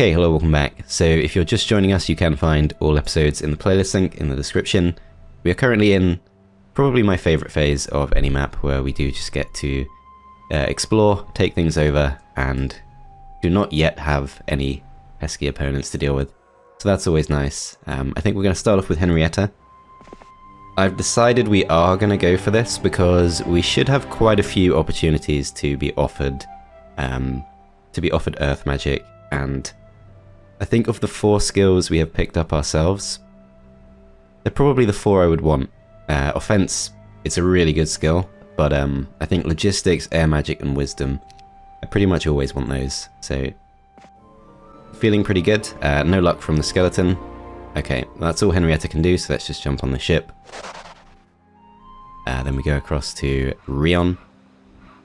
Okay, hello, welcome back. So if you're just joining us, you can find all episodes in the playlist link in the description. We are currently in probably my favourite phase of any map, where we do just get to explore, take things over, and do not yet have any pesky opponents to deal with. So that's always nice. I think we're going to start off with Henrietta. I've decided we are going to go for this because we should have quite a few opportunities to be offered earth magic, and I think of the 4 skills we have picked up ourselves, they're probably the 4 I would want. Offense, it's a really good skill, but I think logistics, air magic, and wisdom, I pretty much always want those. So feeling pretty good. No luck from the skeleton. Okay, that's all Henrietta can do, so let's just jump on the ship. Then we go across to Rion.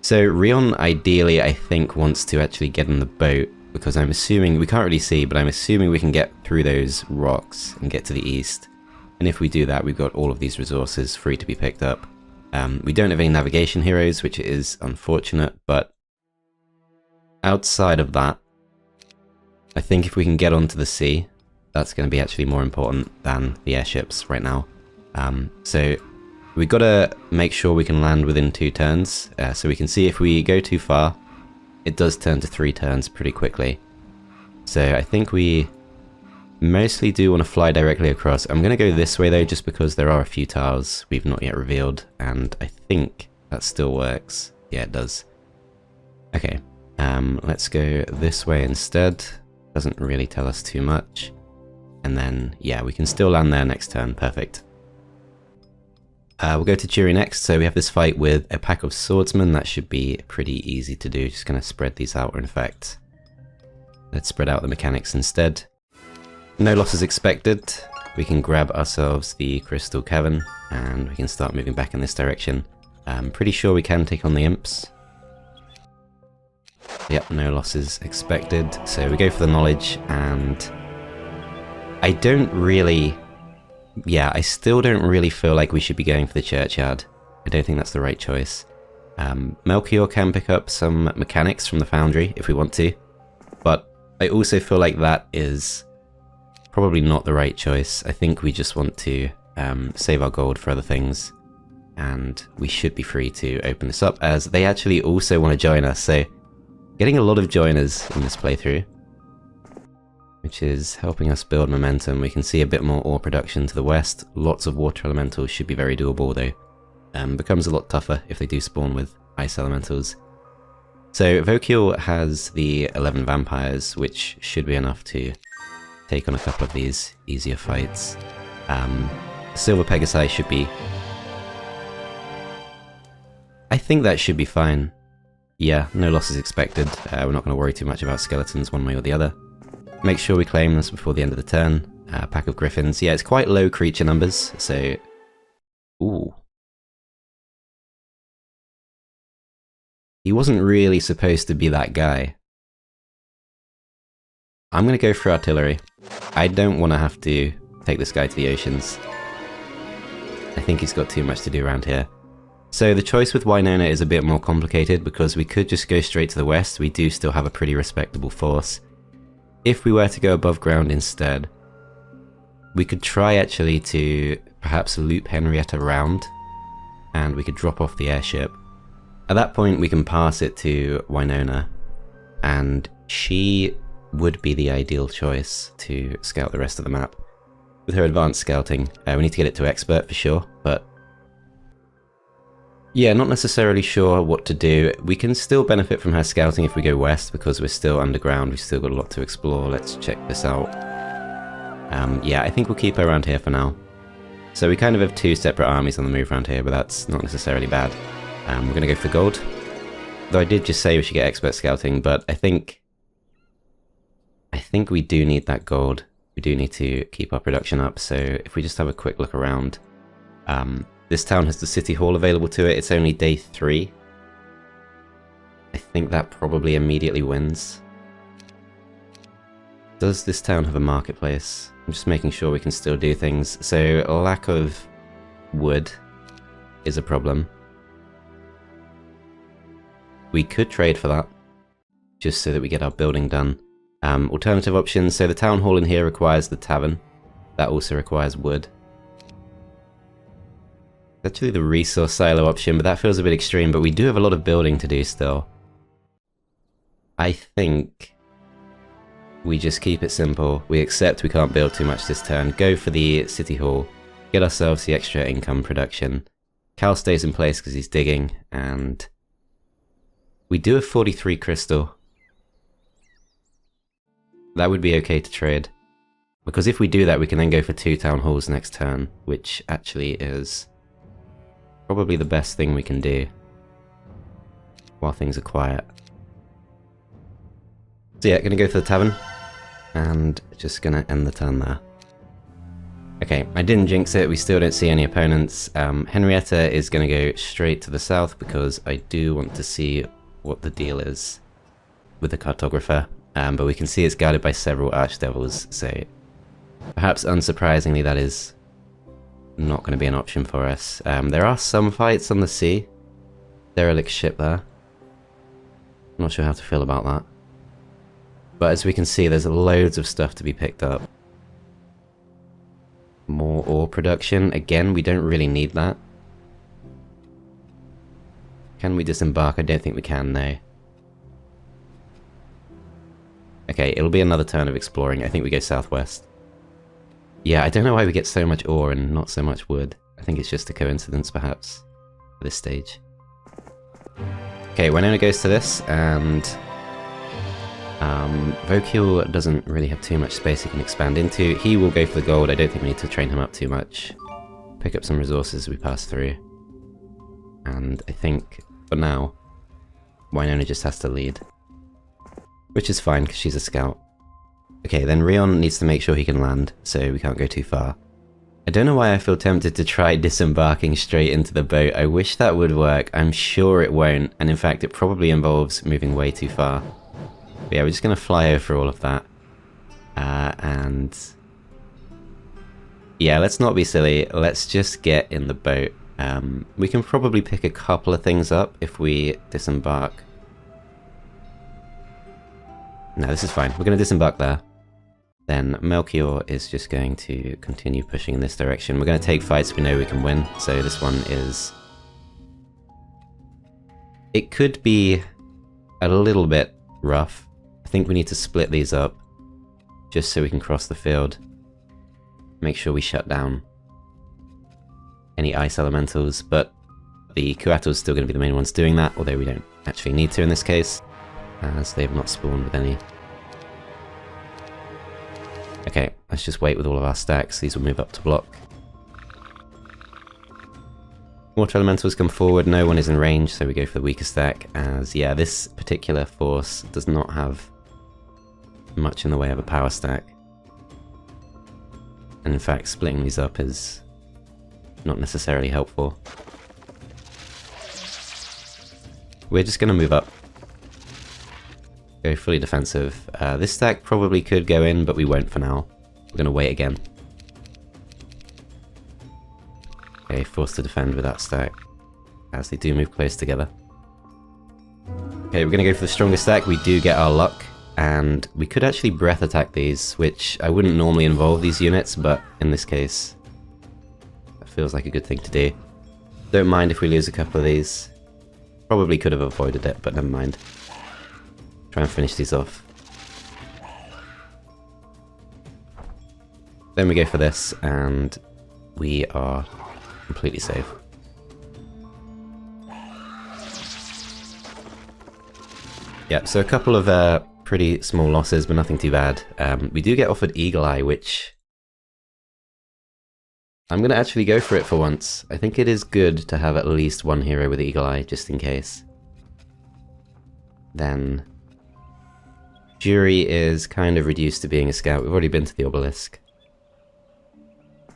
So Rion ideally I think wants to actually get in the boat, because I'm assuming, we can't really see, but I'm assuming we can get through those rocks and get to the east. And if we do that, we've got all of these resources free to be picked up. We don't have any navigation heroes, which is unfortunate, but outside of that, I think if we can get onto the sea, that's going to be actually more important than the airships right now. So we've got to make sure we can land within 2 turns, so we can see if we go too far, it does turn to 3 turns pretty quickly. So I think we mostly do want to fly directly across. I'm going to go this way though, just because there are a few tiles we've not yet revealed, and I think that still works. Yeah, it does. Okay, let's go this way instead. Doesn't really tell us too much. And then, yeah, we can still land there next turn. Perfect. We'll go to Chiri next. So we have this fight with a pack of swordsmen. That should be pretty easy to do. Just going to spread these out. In fact, let's spread out the mechanics instead. No losses expected. We can grab ourselves the crystal cavern and we can start moving back in this direction. I'm pretty sure we can take on the imps. Yep, no losses expected. So we go for the knowledge, and I don't really... yeah, I still don't really feel like we should be going for the churchyard. I don't think that's the right choice. Melchior can pick up some mechanics from the foundry if we want to, but I also feel like that is probably not the right choice. I think we just want to save our gold for other things, and we should be free to open this up, as they actually also want to join us, so getting a lot of joiners in this playthrough, which is helping us build momentum. We can see a bit more ore production to the west. Lots of water elementals should be very doable though. Becomes a lot tougher if they do spawn with ice elementals. So Vokil has the 11 vampires, which should be enough to take on a couple of these easier fights. Silver Pegasi should be... I think that should be fine. Yeah, no losses expected. We're not going to worry too much about skeletons one way or the other. Make sure we claim this before the end of the turn. Pack of griffins. Yeah, it's quite low creature numbers, so... ooh. He wasn't really supposed to be that guy. I'm going to go for artillery. I don't want to have to take this guy to the oceans. I think he's got too much to do around here. So the choice with Winona is a bit more complicated, because we could just go straight to the west. We do still have a pretty respectable force. If we were to go above ground instead, we could try actually to perhaps loop Henrietta around, and we could drop off the airship. At that point we can pass it to Winona, and she would be the ideal choice to scout the rest of the map. With her advanced scouting, we need to get it to expert for sure, but yeah, not necessarily sure what to do. We can still benefit from her scouting if we go west, because we're still underground, we've still got a lot to explore. Let's check this out. Yeah, I think we'll keep her around here for now. So we kind of have 2 separate armies on the move around here, but that's not necessarily bad. We're going to go for gold. Though I did just say we should get expert scouting, but I think we do need that gold. We do need to keep our production up, so if we just have a quick look around. This town has the city hall available to it. It's only day 3. I think that probably immediately wins. Does this town have a marketplace? I'm just making sure we can still do things. So lack of wood is a problem. We could trade for that, just so that we get our building done. Alternative options, so the town hall in here requires the tavern. That also requires wood. Actually the resource silo option, but that feels a bit extreme, but we do have a lot of building to do still. I think we just keep it simple. We accept we can't build too much this turn, go for the city hall, get ourselves the extra income production. Cal stays in place because he's digging, and we do have 43 crystal. That would be okay to trade. Because if we do that, we can then go for 2 town halls next turn, which actually is probably the best thing we can do while things are quiet. So yeah, gonna go for the tavern, and just gonna end the turn there. Okay, I didn't jinx it, we still don't see any opponents. Henrietta is gonna go straight to the south because I do want to see what the deal is with the cartographer. But we can see it's guarded by several archdevils, so perhaps unsurprisingly that is not going to be an option for us. There are some fights on the sea. Derelict ship there. Not sure how to feel about that. But as we can see, there's loads of stuff to be picked up. More ore production. Again, we don't really need that. Can we disembark? I don't think we can, no. Okay, it'll be another turn of exploring. I think we go southwest. Yeah, I don't know why we get so much ore and not so much wood. I think it's just a coincidence, perhaps, at this stage. Okay, Winona goes to this, and Verok doesn't really have too much space he can expand into. He will go for the gold. I don't think we need to train him up too much. Pick up some resources as we pass through. And I think, for now, Winona just has to lead. Which is fine, because she's a scout. Okay, then Rion needs to make sure he can land, so we can't go too far. I don't know why I feel tempted to try disembarking straight into the boat. I wish that would work. I'm sure it won't, and in fact it probably involves moving way too far. But yeah, we're just going to fly over all of that. And yeah, let's not be silly. Let's just get in the boat. We can probably pick a couple of things up if we disembark. No, this is fine. We're going to disembark there. Then Melchior is just going to continue pushing in this direction. We're going to take fights we know we can win. So this one is... It could be a little bit rough. I think we need to split these up just so we can cross the field. Make sure we shut down any ice elementals, but the Kuato is still going to be the main ones doing that, although we don't actually need to in this case, as they have not spawned with any. Okay, let's just wait with all of our stacks. These will move up to block. Water elementals come forward. No one is in range, so we go for the weaker stack, as yeah, this particular force does not have much in the way of a power stack. And in fact, splitting these up is not necessarily helpful. We're just going to move up. Go fully defensive. This stack probably could go in, but we won't for now. We're going to wait again. Okay, forced to defend with that stack, as they do move close together. Okay, we're going to go for the strongest stack. We do get our luck, and we could actually breath attack these, which I wouldn't normally involve these units, but in this case, that feels like a good thing to do. Don't mind if we lose a couple of these. Probably could have avoided it, but never mind. Try and finish these off. Then we go for this, and we are completely safe. Yep, so a couple of pretty small losses, but nothing too bad. We do get offered Eagle Eye, which I'm going to actually go for it for once. I think it is good to have at least one hero with Eagle Eye, just in case. Then Jury is kind of reduced to being a scout. We've already been to the obelisk.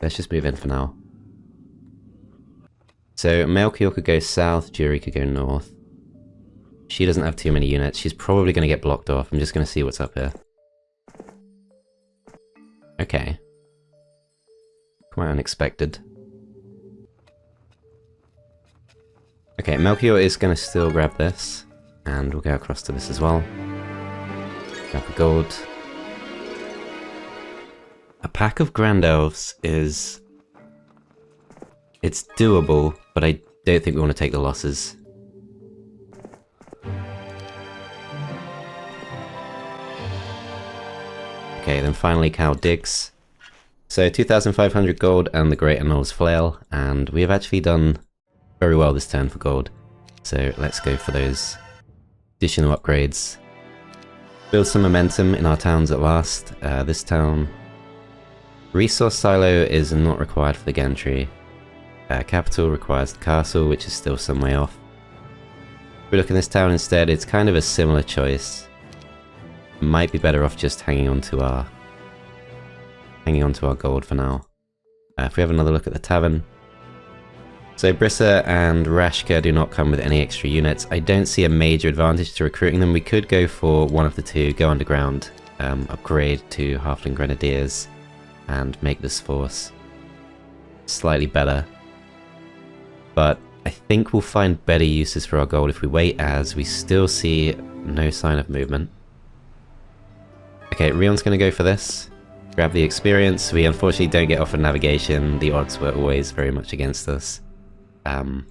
Let's just move in for now. So Melchior could go south, Jury could go north. She doesn't have too many units. She's probably going to get blocked off. I'm just going to see what's up here. Okay. Quite unexpected. Okay, Melchior is going to still grab this. And we'll go across to this as well. Grab the gold. A pack of Grand Elves is... it's doable, but I don't think we want to take the losses. Okay, then finally Cow digs. So 2,500 gold and the Great Annul's Flail, and we have actually done very well this turn for gold. So let's go for those additional upgrades. Build some momentum in our towns at last. This town... Resource Silo is not required for the gantry. Capital requires the castle, which is still some way off. If we look in this town instead, it's kind of a similar choice. Might be better off just hanging on to our gold for now. If we have another look at the tavern. So Brissa and Rashka do not come with any extra units. I don't see a major advantage to recruiting them. We could go for one of the two, go underground, upgrade to Halfling Grenadiers, and make this force slightly better. But I think we'll find better uses for our gold if we wait, as we still see no sign of movement. Okay, Rion's going to go for this. Grab the experience. We unfortunately don't get offered navigation. The odds were always very much against us. Can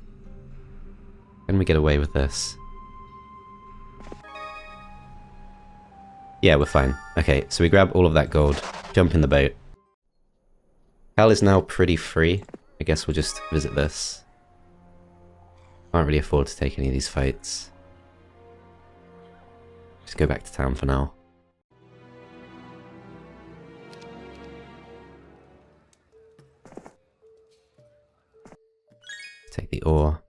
we get away with this? Yeah, we're fine. Okay, so we grab all of that gold, jump in the boat. Cal is now pretty free. I guess we'll just visit this. Can't really afford to take any of these fights. Just go back to town for now. Take the ore.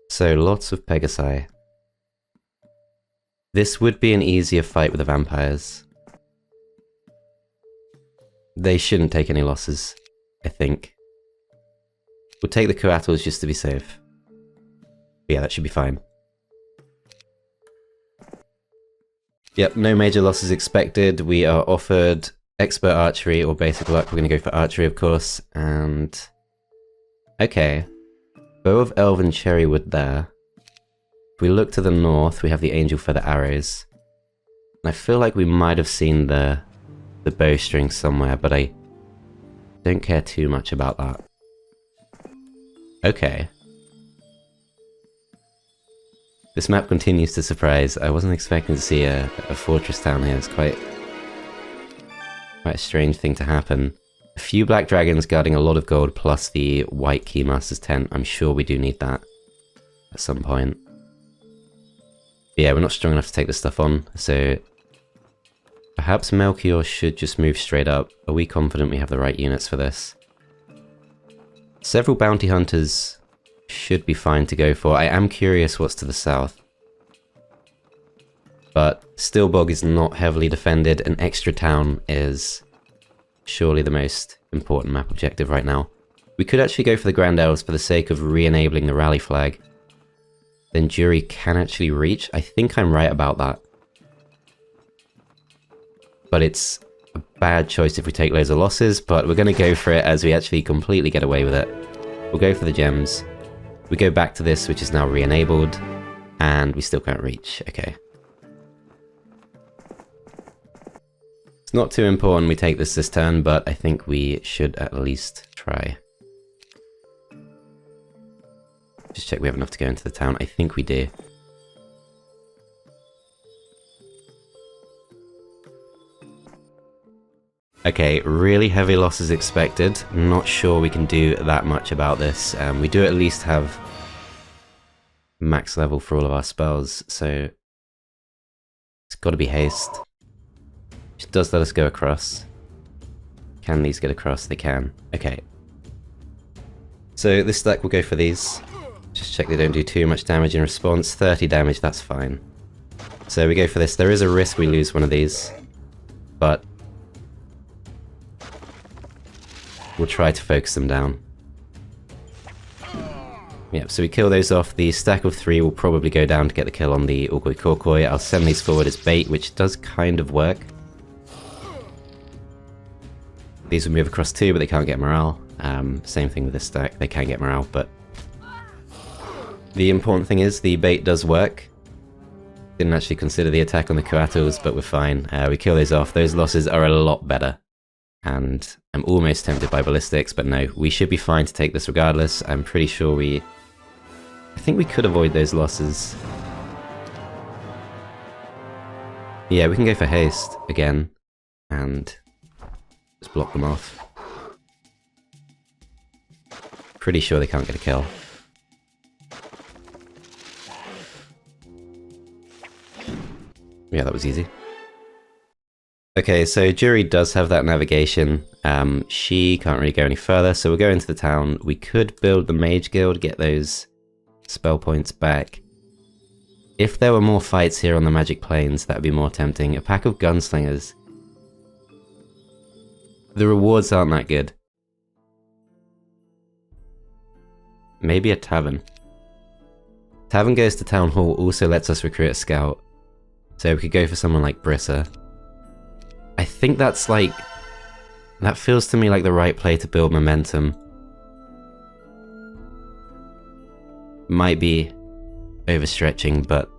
So lots of Pegasi. This would be an easier fight with the vampires. They shouldn't take any losses, I think. We'll take the Coatls just to be safe. But yeah, that should be fine. Yep, no major losses expected. We are offered expert archery or basic luck. We're going to go for archery, of course, and... okay. Bow of Elven Cherrywood there. If we look to the north, we have the Angel Feather arrows. And I feel like we might have seen the bowstring somewhere, but I don't care too much about that. Okay. This map continues to surprise. I wasn't expecting to see a fortress town here. It's quite a strange thing to happen. A few black dragons guarding a lot of gold, plus the white Keymaster's tent. I'm sure we do need that at some point. But yeah, we're not strong enough to take this stuff on, so perhaps Melchior should just move straight up. Are we confident we have the right units for this? Several bounty hunters should be fine to go for. I am curious what's to the south. But Stillbog is not heavily defended. An extra town is surely the most important map objective right now. We could actually go for the Grand Elves for the sake of re-enabling the rally flag. Then Jury can actually reach. I think I'm right about that. But it's a bad choice if we take loads of losses, but we're going to go for it as we actually completely get away with it. We'll go for the gems. We go back to this, which is now re-enabled, and we still can't reach. Okay. It's not too important we take this turn, but I think we should at least try. Just check we have enough to go into the town. I think we do. Okay, really heavy losses expected. Not sure we can do that much about this. We do at least have max level for all of our spells, so it's got to be haste. Which does let us go across. Can these get across? They can. Okay. So this deck will go for these. Just check they don't do too much damage in response. 30 damage, that's fine. So we go for this. There is a risk we lose one of these, but we'll try to focus them down. Yep, so we kill those off. The stack of 3 will probably go down to get the kill on the Orkoi Korkoi. I'll send these forward as bait, which does kind of work. These will move across too, but they can't get morale. Same thing with this stack, they can get morale, but the important thing is the bait does work. Didn't actually consider the attack on the Coatls, but we're fine. We kill those off. Those losses are a lot better. And I'm almost tempted by ballistics, but no, we should be fine to take this regardless. I'm pretty sure I think we could avoid those losses. Yeah, we can go for haste again, and just block them off. Pretty sure they can't get a kill. Yeah, that was easy. Okay, so Jury does have that navigation. She can't really go any further, so we'll go into the town. We could build the Mage Guild, get those spell points back. If there were more fights here on the Magic Plains, that would be more tempting. A pack of gunslingers. The rewards aren't that good. Maybe a tavern. Tavern goes to Town Hall, also lets us recruit a scout. So we could go for someone like Brissa. I think that's like... that feels to me like the right play to build momentum. Might be overstretching, but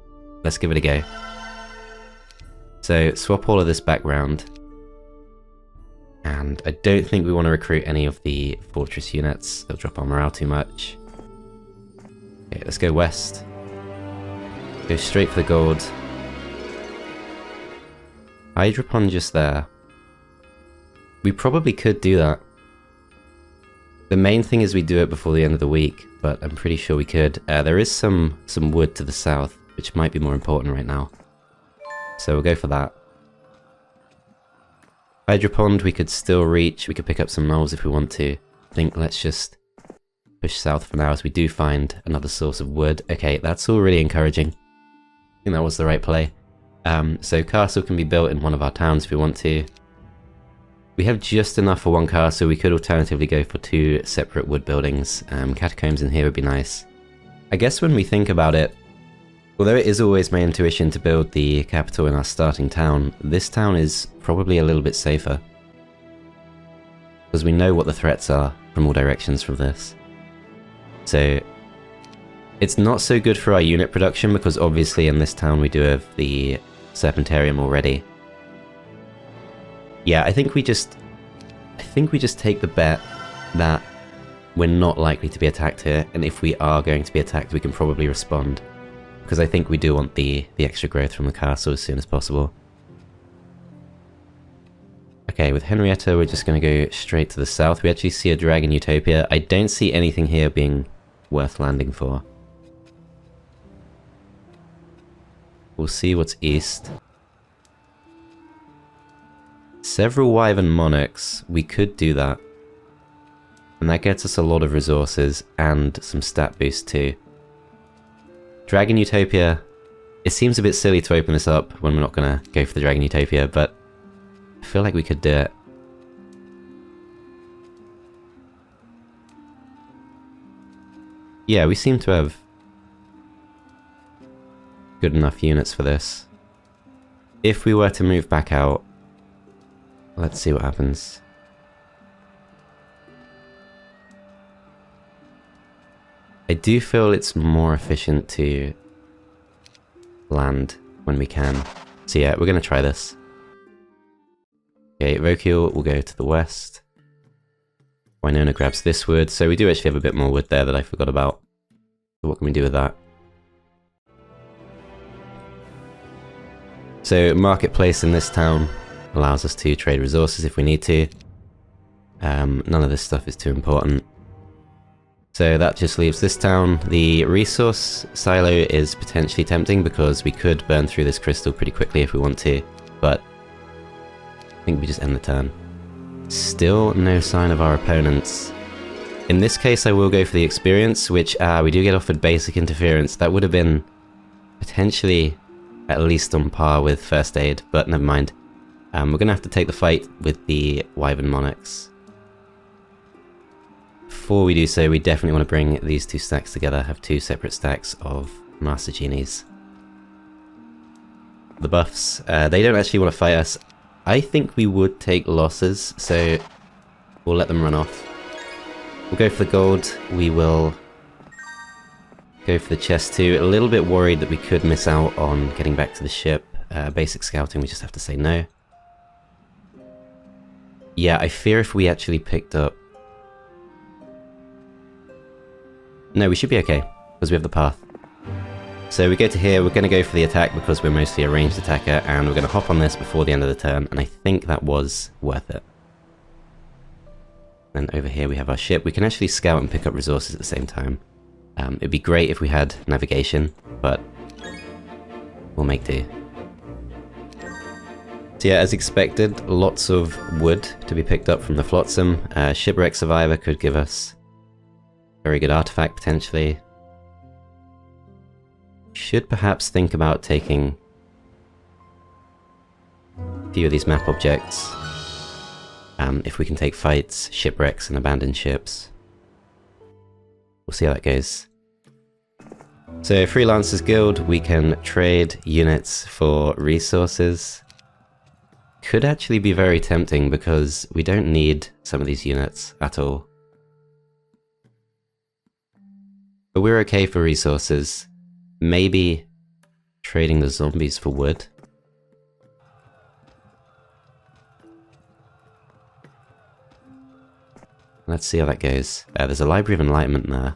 let's give it a go. So swap all of this background. And I don't think we want to recruit any of the fortress units. They'll drop our morale too much. Okay, let's go west. Go straight for the gold. Hydropon just there. We probably could do that. The main thing is we do it before the end of the week, but I'm pretty sure we could. There is some wood to the south, which might be more important right now. So we'll go for that. Hydropond we could still reach. We could pick up some knolls if we want to. I think let's just push south for now as we do find another source of wood. Okay, that's all really encouraging. I think that was the right play. So castle can be built in one of our towns if we want to. We have just enough for one castle. We could alternatively go for 2 separate wood buildings. Catacombs in here would be nice. I guess when we think about it, although it is always my intuition to build the capital in our starting town, this town is probably a little bit safer. Because we know what the threats are from all directions from this. So it's not so good for our unit production because obviously in this town we do have the Serpentarium already. Yeah, I think we just take the bet that we're not likely to be attacked here, and if we are going to be attacked we can probably respond. Because I think we do want the extra growth from the castle as soon as possible. Okay, with Henrietta we're just going to go straight to the south. We actually see a dragon utopia. I don't see anything here being worth landing for. We'll see what's east. Several wyvern monarchs. We could do that. And that gets us a lot of resources and some stat boost too. Dragon Utopia. It seems a bit silly to open this up when we're not going to go for the Dragon Utopia, but I feel like we could do it. Yeah, we seem to have good enough units for this. If we were to move back out, let's see what happens. I do feel it's more efficient to land when we can. So yeah, we're going to try this. Okay, Rokiel will go to the west. Winona grabs this wood, so we do actually have a bit more wood there that I forgot about. So what can we do with that? So marketplace in this town allows us to trade resources if we need to. None of this stuff is too important. So that just leaves this town. The resource silo is potentially tempting because we could burn through this crystal pretty quickly if we want to, but I think we just end the turn. Still no sign of our opponents. In this case I will go for the experience, which we do get offered basic interference. That would have been potentially at least on par with first aid, but never mind. We're going to have to take the fight with the wyvern monarchs. Before we do so, we definitely want to bring these 2 stacks together, have 2 separate stacks of Master Genies. The buffs, they don't actually want to fight us. I think we would take losses, so we'll let them run off. We'll go for the gold. We will Go for the chest too. A little bit worried that we could miss out on getting back to the ship. Basic scouting, we just have to say no. Yeah, I fear if we actually picked up... No, we should be okay, because we have the path. So we go to here, we're going to go for the attack because we're mostly a ranged attacker, and we're going to hop on this before the end of the turn, and I think that was worth it. Then over here we have our ship. We can actually scout and pick up resources at the same time. It'd be great if we had navigation, but we'll make do. So yeah, as expected, lots of wood to be picked up from the Flotsam. Shipwreck Survivor could give us a very good artifact, potentially. Should perhaps think about taking a few of these map objects. If we can take fights, shipwrecks, and abandoned ships. We'll see how that goes. So, Freelancers Guild, we can trade units for resources. Could actually be very tempting because we don't need some of these units at all. But we're okay for resources. Maybe trading the zombies for wood. Let's see how that goes. There's a Library of Enlightenment there.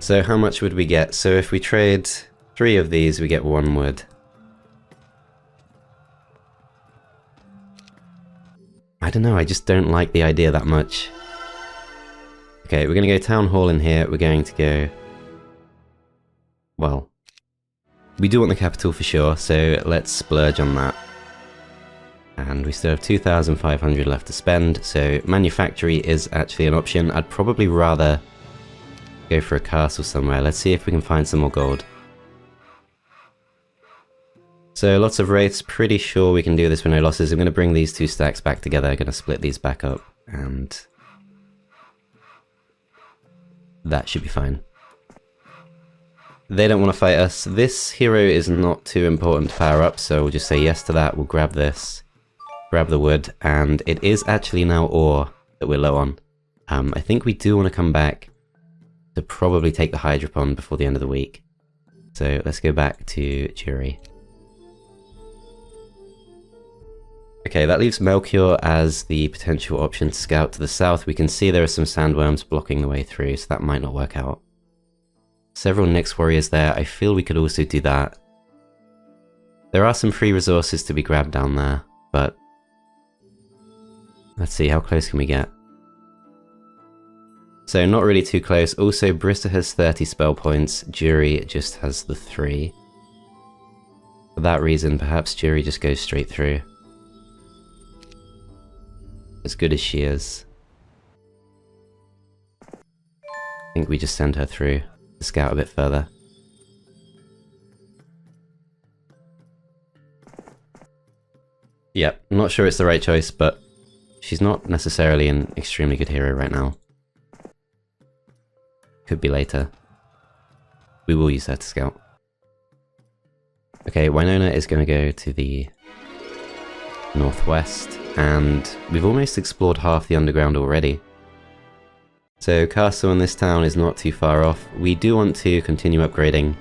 So how much would we get? So if we trade 3 of these, we get 1 wood. I don't know, I just don't like the idea that much. Okay, we're going to go Town Hall in here. We're going to go... Well, we do want the capital for sure, so let's splurge on that. And we still have 2,500 left to spend, so manufactory is actually an option. I'd probably rather go for a castle somewhere. Let's see if we can find some more gold. So lots of wraiths, pretty sure we can do this with no losses. I'm going to bring these 2 stacks back together, I'm going to split these back up, and that should be fine. They don't want to fight us. This hero is not too important to power up, so we'll just say yes to that. We'll grab this. Grab the wood, and it is actually now ore that we're low on. I think we do want to come back to probably take the Hydropon before the end of the week. So let's go back to Jury. Okay, that leaves Melchior as the potential option to scout to the south. We can see there are some sandworms blocking the way through, so that might not work out. Several Nyx warriors there. I feel we could also do that. There are some free resources to be grabbed down there, but let's see, how close can we get? So not really too close. Also, Brista has 30 spell points. Jury just has the 3. For that reason, perhaps Jury just goes straight through. As good as she is. I think we just send her through to scout a bit further. Yeah, I'm not sure it's the right choice, but she's not necessarily an extremely good hero right now. Could be later. We will use her to scout. Okay, Winona is going to go to the northwest, and we've almost explored half the underground already. So castle in this town is not too far off. We do want to continue upgrading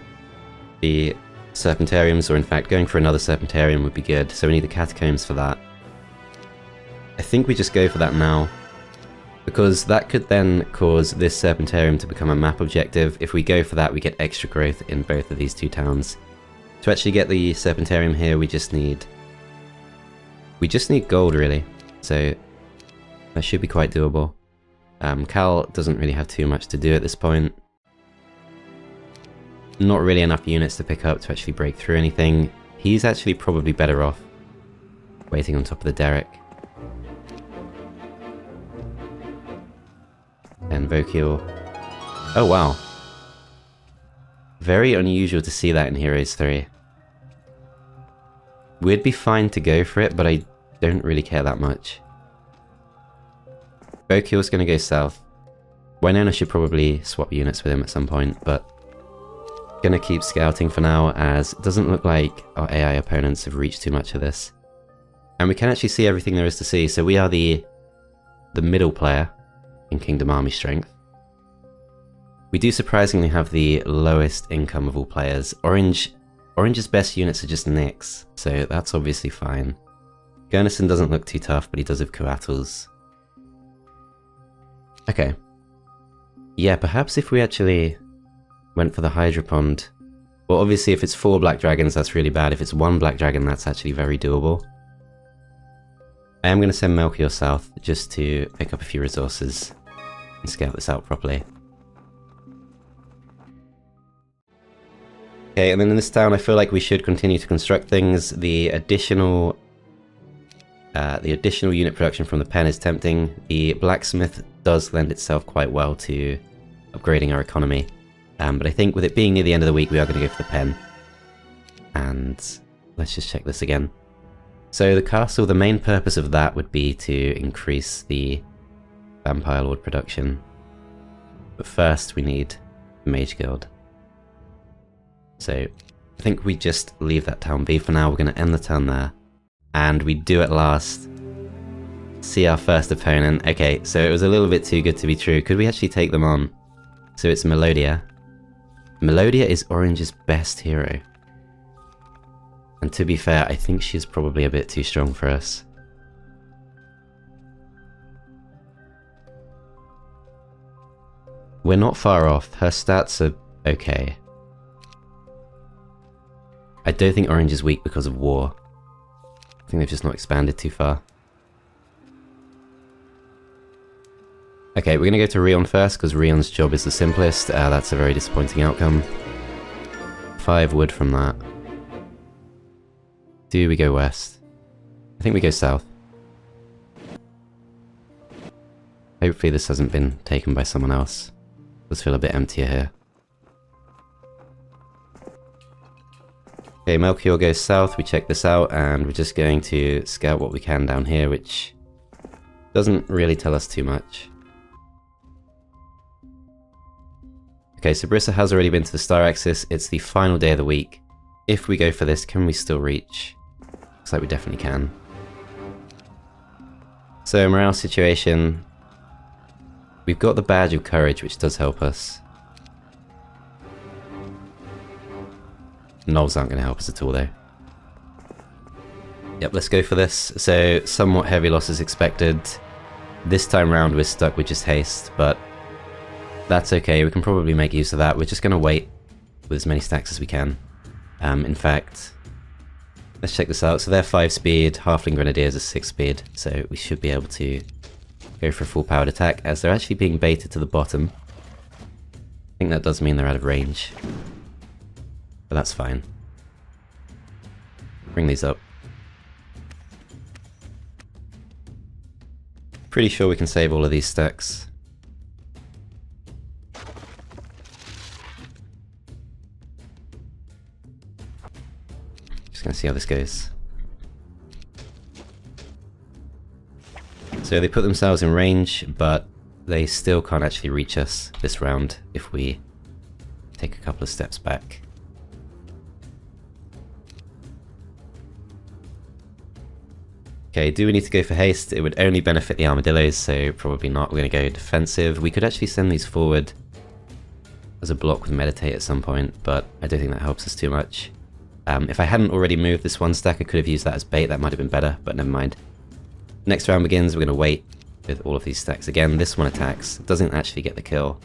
the serpentariums, or in fact going for another serpentarium would be good, so we need the catacombs for that. I think we just go for that now, because that could then cause this serpentarium to become a map objective. If we go for that, we get extra growth in both of these 2 towns. To actually get the serpentarium here, we just need gold, really, so that should be quite doable. Cal doesn't really have too much to do at this point. Not really enough units to pick up to actually break through anything. He's actually probably better off waiting on top of the derrick. And Vokil. Oh wow. Very unusual to see that in Heroes 3. We'd be fine to go for it, but I don't really care that much. Vokil's going to go south. Winona should probably swap units with him at some point, but gonna keep scouting for now, as it doesn't look like our AI opponents have reached too much of this. And we can actually see everything there is to see, so we are the middle player in Kingdom Army strength. We do surprisingly have the lowest income of all players. Orange's best units are just Nyx, so that's obviously fine. Gurnison doesn't look too tough, but he does have Coatls. Okay. Yeah, perhaps if we actually went for the Hydra Pond. Well, obviously if it's 4 black dragons, that's really bad. If it's 1 black dragon, that's actually very doable. I am going to send Melchior south, just to pick up a few resources and scout this out properly. Okay, and then in this town I feel like we should continue to construct things. The additional unit production from the pen is tempting. The blacksmith does lend itself quite well to upgrading our economy. But I think with it being near the end of the week, we are going to go for the pen. And let's just check this again. So the castle, the main purpose of that would be to increase the Vampire Lord production. But first we need the Mage Guild. So I think we just leave that town be for now. We're going to end the turn there. And we do at last see our first opponent. Okay, so it was a little bit too good to be true. Could we actually take them on? So it's Melodia. Melodia is Orange's best hero. And to be fair, I think she's probably a bit too strong for us. We're not far off. Her stats are okay. I don't think Orange is weak because of war. I think they've just not expanded too far. Okay, we're going to go to Rion first, because Rion's job is the simplest. That's a very disappointing outcome. 5 wood from that. Do we go west? I think we go south. Hopefully this hasn't been taken by someone else. Does feel a bit emptier here. Okay, Melchior goes south, we check this out, and we're just going to scout what we can down here, which doesn't really tell us too much. Okay, so Brissa has already been to the Star Axis. It's the final day of the week. If we go for this, can we still reach? Looks like we definitely can. So, morale situation. We've got the Badge of Courage, which does help us. Knolls aren't going to help us at all, though. Yep, let's go for this. So, somewhat heavy losses expected. This time round, we're stuck with just haste, but that's okay. We can probably make use of that. We're just going to wait with as many stacks as we can. In fact, let's check this out. So they're 5 speed, Halfling Grenadiers are 6 speed, so we should be able to go for a full powered attack, as they're actually being baited to the bottom. I think that does mean they're out of range. But that's fine. Bring these up. Pretty sure we can save all of these stacks. Just gonna see how this goes. So they put themselves in range, but they still can't actually reach us this round if we take a couple of steps back. Okay, do we need to go for haste? It would only benefit the armadillos, so probably not. We're going to go defensive. We could actually send these forward as a block with meditate at some point, but I don't think that helps us too much. If I hadn't already moved this one stack, I could have used that as bait. That might have been better, but never mind. Next round begins. We're going to wait with all of these stacks again. This one attacks. It doesn't actually get the kill.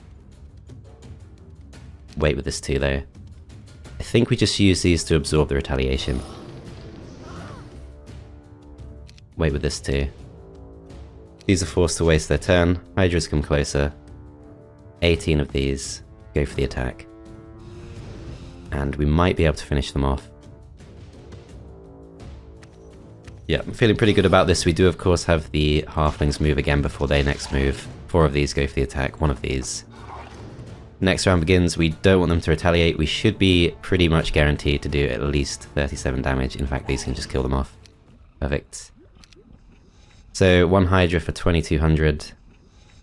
Wait with this too, though. I think we just use these to absorb the retaliation. Wait with this too. These are forced to waste their turn. Hydras come closer. 18 of these go for the attack. And we might be able to finish them off. Yeah, I'm feeling pretty good about this. We do of course have the halflings move again before they next move. 4 of these go for the attack, 1 of these. Next round begins. We don't want them to retaliate. We should be pretty much guaranteed to do at least 37 damage. In fact, these can just kill them off. Perfect. So 1 Hydra for 2200.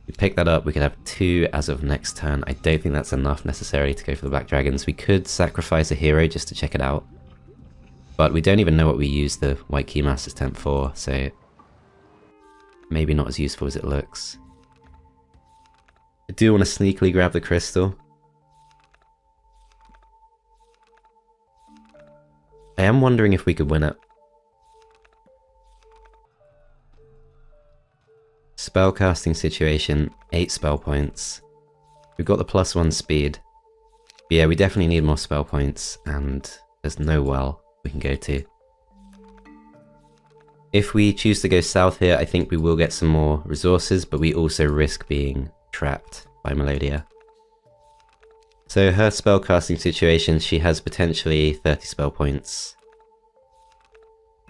We pick that up, we could have 2 as of next turn. I don't think that's enough necessarily to go for the Black Dragons. We could sacrifice a hero just to check it out. But we don't even know what we use the White Keymaster's Temp for, so maybe not as useful as it looks. I do want to sneakily grab the crystal. I am wondering if we could win it. Spellcasting situation, 8 spell points. We've got the +1 speed. But yeah, we definitely need more spell points, and there's no well we can go to. If we choose to go south here, I think we will get some more resources, but we also risk being trapped by Melodia. So her spellcasting situation, she has potentially 30 spell points.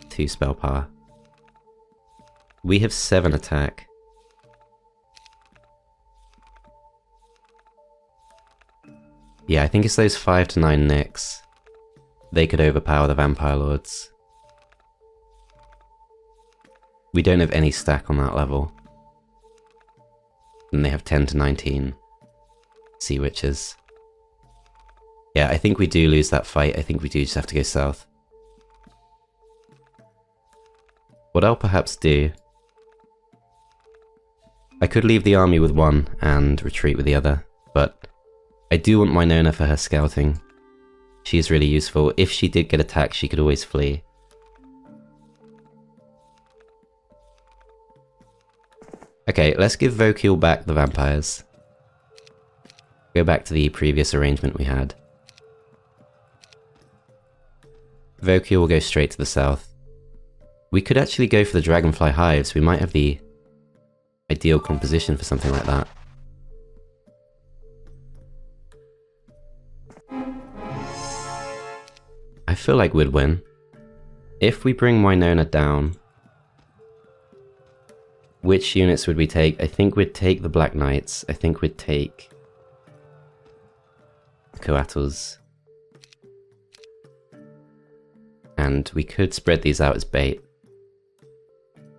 2 spell power. We have 7 attack. Yeah, I think it's those 5 to 9 nicks. They could overpower the Vampire Lords. We don't have any stack on that level. And they have 10 to 19 Sea Witches. Yeah, I think we do lose that fight. I think we do just have to go south. What I'll perhaps do... I could leave the army with one and retreat with the other, but I do want Winona for her scouting. She's really useful. If she did get attacked, she could always flee. Okay, let's give Vokil back the vampires. Go back to the previous arrangement we had. Vokil will go straight to the south. We could actually go for the Dragonfly Hives. We might have the ideal composition for something like that. I feel like we'd win. If we bring Winona down, which units would we take? I think we'd take the Black Knights. I think we'd take the Coatls. And we could spread these out as bait.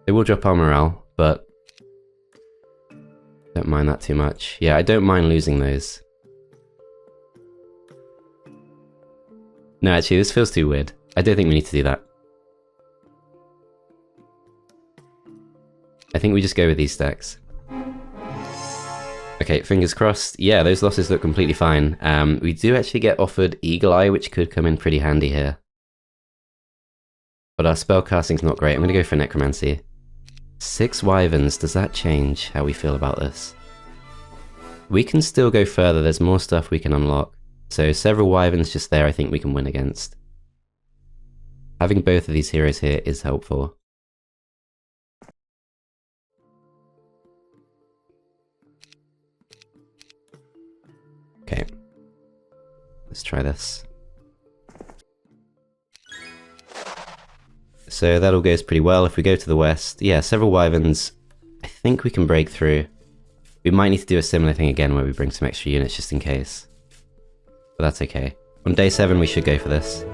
They will drop our morale, but don't mind that too much. Yeah, I don't mind losing those. No, actually, this feels too weird. I don't think we need to do that. I think we just go with these stacks. Okay, fingers crossed. Yeah, those losses look completely fine. We do actually get offered Eagle Eye, which could come in pretty handy here. But our spellcasting's not great. I'm going to go for Necromancy. 6 Wyverns, does that change how we feel about this? We can still go further, there's more stuff we can unlock. So several Wyverns just there I think we can win against. Having both of these heroes here is helpful. Okay, let's try this. So that all goes pretty well. If we go to the west, yeah, several Wyverns, I think we can break through. We might need to do a similar thing again where we bring some extra units just in case. But that's okay. On day 7 we should go for this.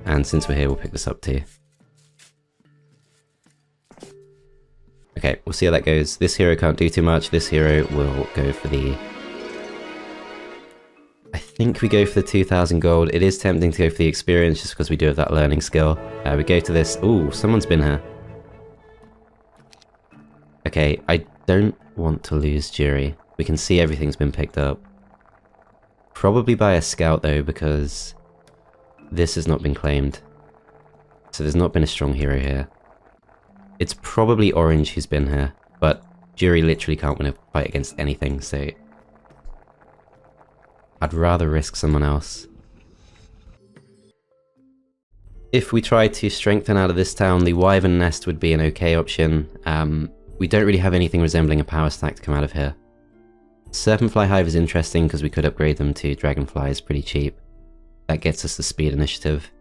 And since we're here we'll pick this up too. Okay, we'll see how that goes. This hero can't do too much. This hero will go for the... I think we go for the 2,000 gold. It is tempting to go for the experience just because we do have that learning skill. We go to this... Ooh, someone's been here. Okay, I don't want to lose Jury. We can see everything's been picked up. Probably by a scout though, because this has not been claimed. So there's not been a strong hero here. It's probably Orange who's been here, but Jury literally can't win a fight against anything, so... I'd rather risk someone else. If we try to strengthen out of this town, the Wyvern Nest would be an okay option. We don't really have anything resembling a power stack to come out of here. Serpentfly Hive is interesting because we could upgrade them to Dragonflies pretty cheap. That gets us the speed initiative.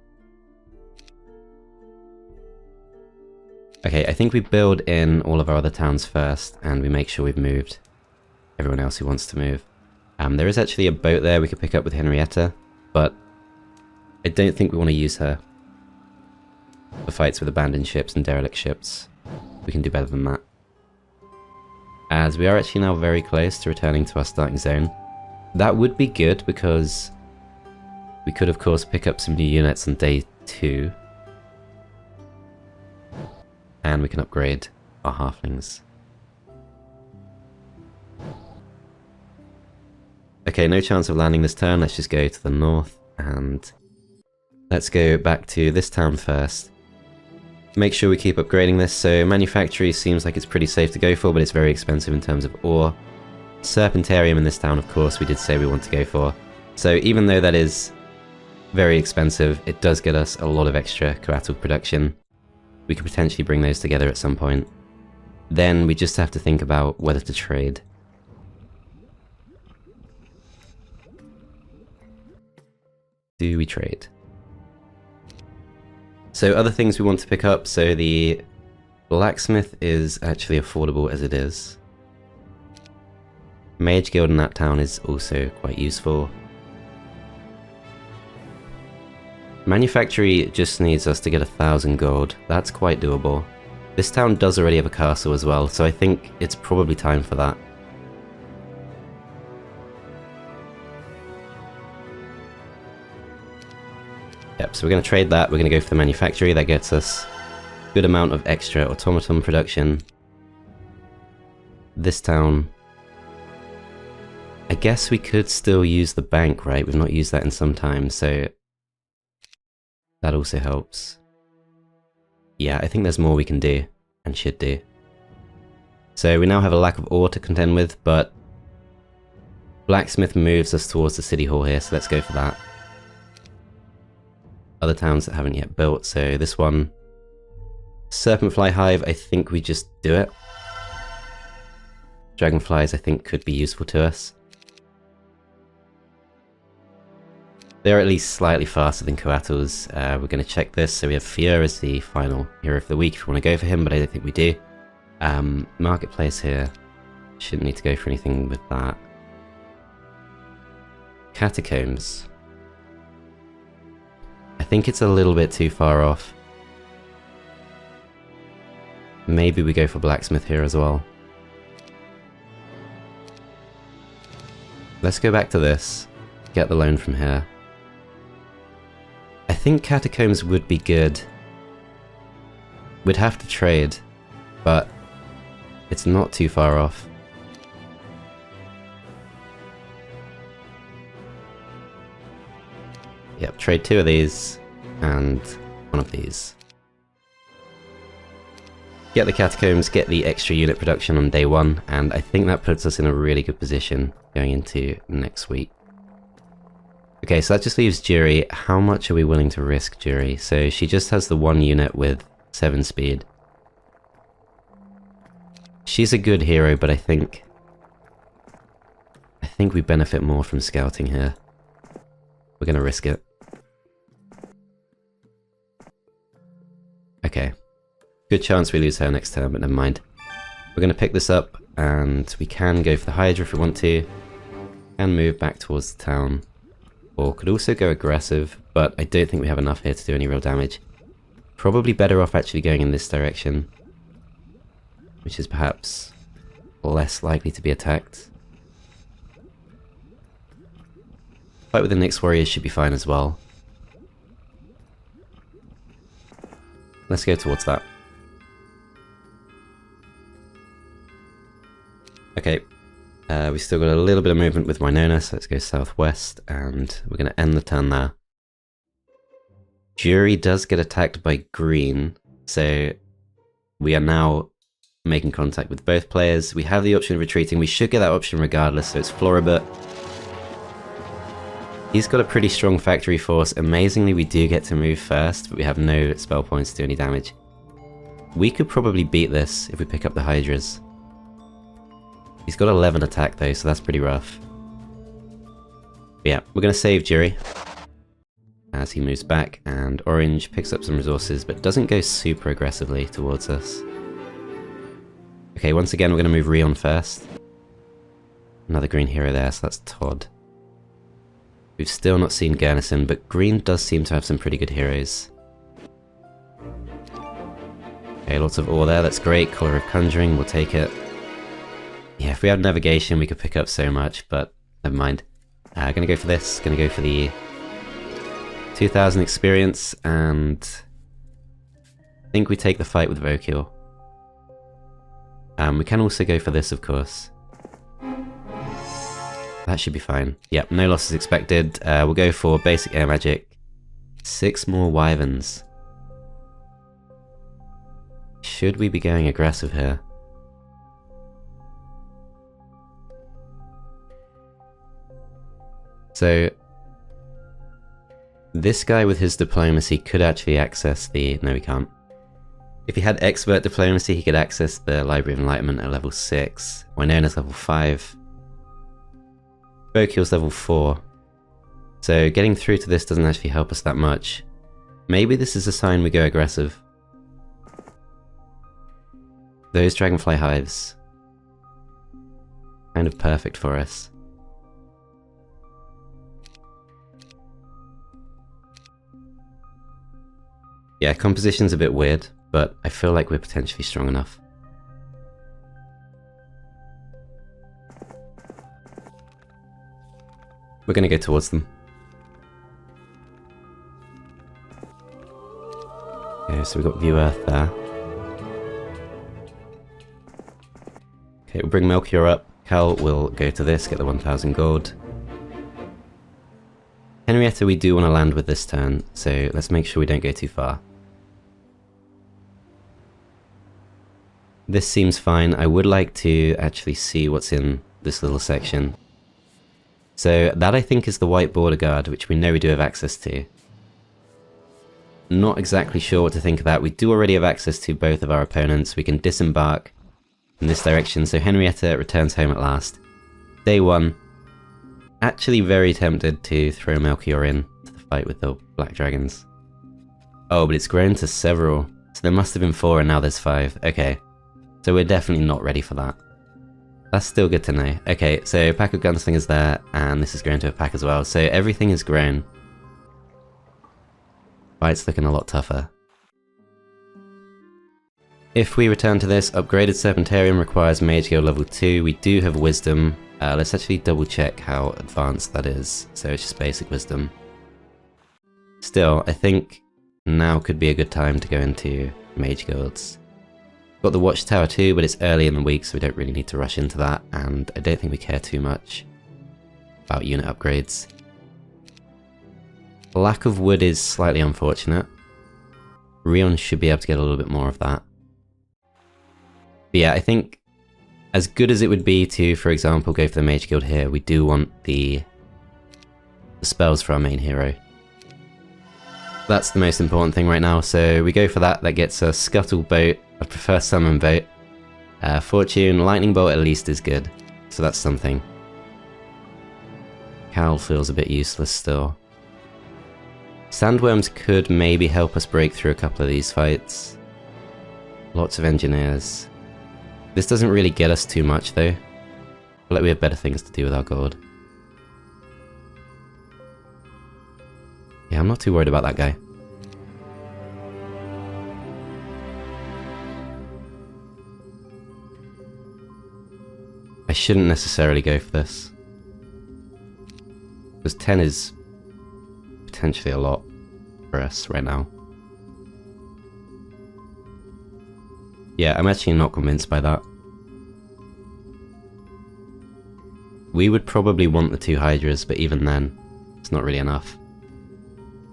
Okay, I think we build in all of our other towns first, and we make sure we've moved everyone else who wants to move. There is actually a boat there we could pick up with Henrietta, but I don't think we want to use her for fights with abandoned ships and derelict ships. We can do better than that. As we are actually now very close to returning to our starting zone. That would be good because we could of course pick up some new units on day 2. And we can upgrade our halflings. Okay, no chance of landing this turn. Let's just go to the north and let's go back to this town first. Make sure we keep upgrading this. So manufactory seems like it's pretty safe to go for, but it's very expensive in terms of ore. Serpentarium in this town, of course, we did say we want to go for. So even though that is very expensive, it does get us a lot of extra coatl production. We could potentially bring those together at some point. Then we just have to think about whether to trade. Do we trade? So other things we want to pick up, so the blacksmith is actually affordable as it is. Mage Guild in that town is also quite useful. Manufactory just needs us to get 1,000 gold. That's quite doable. This town does already have a castle as well, so I think it's probably time for that. Yep, so we're going to trade that. We're going to go for the manufactory. That gets us a good amount of extra automaton production. This town, I guess we could still use the bank, right? We've not used that in some time, so that also helps. Yeah, I think there's more we can do, and should do. So we now have a lack of ore to contend with, but blacksmith moves us towards the city hall here, so let's go for that. Other towns that haven't yet built, so this one, Serpentfly Hive, I think we just do it. Dragonflies I think could be useful to us. They're at least slightly faster than coatls. We're going to check this, so we have Fior as the final hero of the week if we want to go for him, but I don't think we do. Marketplace here, shouldn't need to go for anything with that. Catacombs. I think it's a little bit too far off. Maybe we go for blacksmith here as well. Let's go back to this, get the loan from here. I think catacombs would be good. We'd have to trade, but it's not too far off. Yep, trade 2 of these and 1 of these. Get the catacombs, get the extra unit production on day 1, and I think that puts us in a really good position going into next week. Okay, so that just leaves Jury. How much are we willing to risk Jury? So she just has the 1 unit with 7 speed. She's a good hero, but I think we benefit more from scouting here. We're gonna risk it. Okay. Good chance we lose her next turn, but never mind. We're gonna pick this up, and we can go for the Hydra if we want to, and move back towards the town. Or could also go aggressive, but I don't think we have enough here to do any real damage. Probably better off actually going in this direction, which is perhaps less likely to be attacked. Fight with the Nyx Warriors should be fine as well. Let's go towards that. Okay. We still got a little bit of movement with Winona, so let's go southwest, and we're going to end the turn there. Jury does get attacked by green, so we are now making contact with both players. We have the option of retreating. We should get that option regardless, so it's Floribert. He's got a pretty strong factory force. Amazingly, we do get to move first, but we have no spell points to do any damage. We could probably beat this if we pick up the Hydras. He's got 11 attack though, so that's pretty rough. But yeah, we're going to save Jury as he moves back, and Orange picks up some resources, but doesn't go super aggressively towards us. Okay, once again, we're going to move Rion first. Another green hero there, so that's Todd. We've still not seen Gurnison, but green does seem to have some pretty good heroes. Okay, lots of ore there, that's great. Collar of Conjuring, we'll take it. Yeah, if we had navigation, we could pick up so much, but never mind. Gonna go for this, gonna go for the 2000 experience, and I think we take the fight with Vokil. We can also go for this, of course. That should be fine. Yep, no losses expected. We'll go for basic air magic. 6 more wyverns. Should we be going aggressive here? So, this guy with his diplomacy could actually access the... No, we can't. If he had expert diplomacy, he could access the Library of Enlightenment at level 6. Wynona's level 5. Bokil's level 4. So getting through to this doesn't actually help us that much. Maybe this is a sign we go aggressive. Those dragonfly hives. Kind of perfect for us. Yeah, composition's a bit weird, but I feel like we're potentially strong enough. We're gonna go towards them. Okay, so we've got View Earth there. Okay, we'll bring Melchior up. Cal will go to this, get the 1000 gold. Henrietta we do want to land with this turn, so let's make sure we don't go too far. This seems fine. I would like to actually see what's in this little section. So that I think is the white border guard, which we know we do have access to. Not exactly sure what to think of that. We do already have access to both of our opponents. We can disembark in this direction, so Henrietta returns home at last. Day 1. Actually very tempted to throw Melchior in to the fight with the Black Dragons. Oh, but it's grown to several. So there must have been 4 and now there's 5. Okay. So we're definitely not ready for that. That's still good to know. Okay, so pack of gunslingers there, and this is grown to a pack as well. So everything is grown. Fight's looking a lot tougher. If we return to this, upgraded Serpentarium requires Mage Guild level 2. We do have Wisdom. Let's actually double check how advanced that is. So it's just basic Wisdom. Still, I think now could be a good time to go into Mage Guilds. Got the Watchtower too, but it's early in the week, so we don't really need to rush into that, and I don't think we care too much about unit upgrades. Lack of wood is slightly unfortunate. Rion should be able to get a little bit more of that. But yeah, I think as good as it would be to, for example, go for the Mage Guild here, we do want the spells for our main hero. That's the most important thing right now, so we go for that. That gets us Scuttle Boat. I prefer Summon Boat. Fortune, Lightning Bolt at least is good, so that's something. Cal feels a bit useless still. Sandworms could maybe help us break through a couple of these fights. Lots of engineers. This doesn't really get us too much though. I feel like we have better things to do with our gold. Yeah, I'm not too worried about that guy. I shouldn't necessarily go for this. Because 10 is potentially a lot for us right now. Yeah, I'm actually not convinced by that. We would probably want the 2 Hydras, but even then, it's not really enough.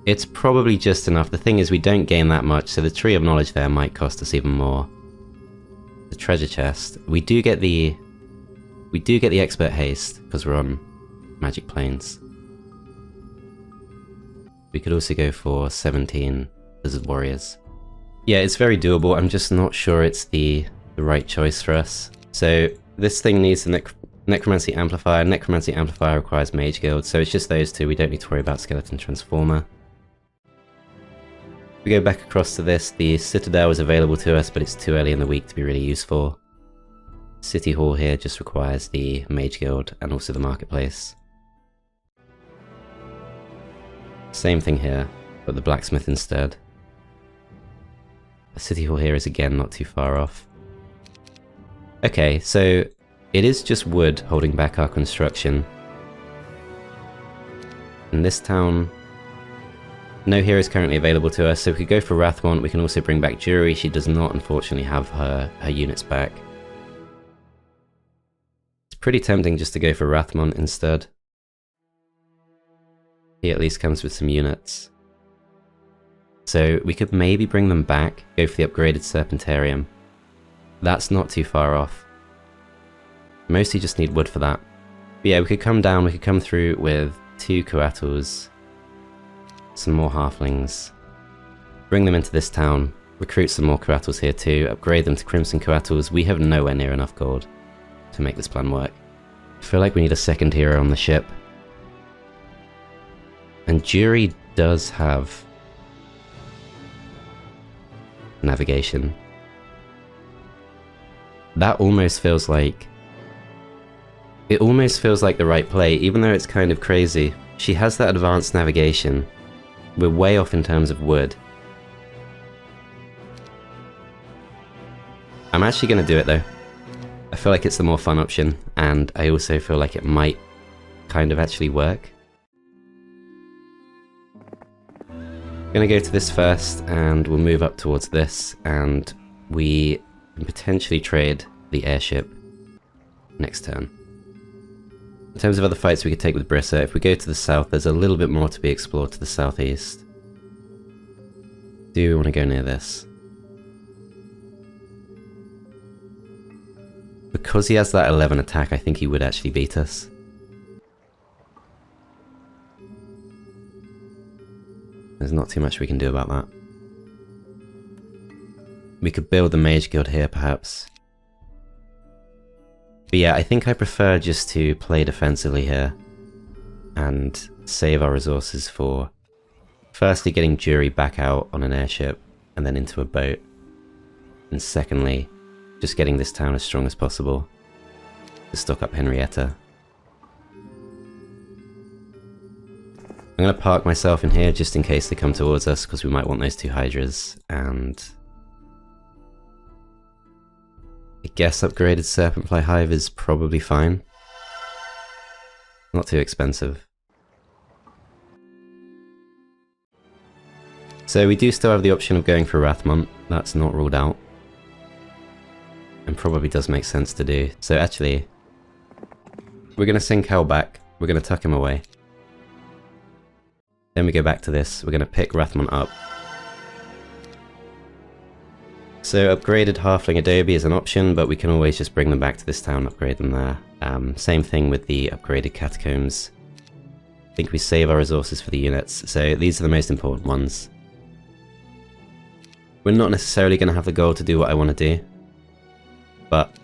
It's probably just enough. The thing is, we don't gain that much, so the Tree of Knowledge there might cost us even more. The treasure chest. We do get the Expert Haste, because we're on Magic Plains. We could also go for 17 Lizard Warriors. Yeah, it's very doable. I'm just not sure it's the right choice for us. So this thing needs the Necromancy Amplifier. Necromancy Amplifier requires Mage Guild, so it's just those two. We don't need to worry about Skeleton Transformer. We go back across to this. The Citadel is available to us, but it's too early in the week to be really useful. City Hall here just requires the Mage Guild and also the Marketplace. Same thing here, but the Blacksmith instead. The City Hall here is again not too far off. Okay, so it is just wood holding back our construction. In this town, no heroes currently available to us, so we could go for Rathmont. We can also bring back Jury. She does not unfortunately have her units back. Pretty tempting just to go for Rathmont instead. He at least comes with some units. So we could maybe bring them back, go for the upgraded Serpentarium. That's not too far off. Mostly just need wood for that. But yeah, we could come down, we could come through with 2 Coatls, some more halflings, bring them into this town, recruit some more Coatls here too, upgrade them to Crimson Coatls. We have nowhere near enough gold to make this plan work. I feel like we need a second hero on the ship. And Jury does have navigation. That almost feels like... It almost feels like the right play, even though it's kind of crazy. She has that advanced navigation. We're way off in terms of wood. I'm actually going to do it though. I feel like it's the more fun option, and I also feel like it might kind of actually work. I'm going to go to this first, and we'll move up towards this, and we can potentially trade the airship next turn. In terms of other fights we could take with Brissa, if we go to the south, there's a little bit more to be explored to the southeast. Do we want to go near this? Because he has that 11 attack, I think he would actually beat us. There's not too much we can do about that. We could build the Mage Guild here, perhaps. But yeah, I think I prefer just to play defensively here and save our resources for firstly getting Jury back out on an airship and then into a boat, and secondly just getting this town as strong as possible to stock up Henrietta. I'm going to park myself in here just in case they come towards us, because we might want those 2 Hydras, and I guess upgraded Serpentfly Hive is probably fine. Not too expensive. So we do still have the option of going for Rathmont, that's not ruled out. And probably does make sense to do. So actually, we're going to send Cal back, we're going to tuck him away. Then we go back to this, we're going to pick Rathmont up. So upgraded Halfling Adobe is an option, but we can always just bring them back to this town, upgrade them there. Same thing with the upgraded Catacombs. I think we save our resources for the units, so these are the most important ones. We're not necessarily going to have the gold to do what I want to do, but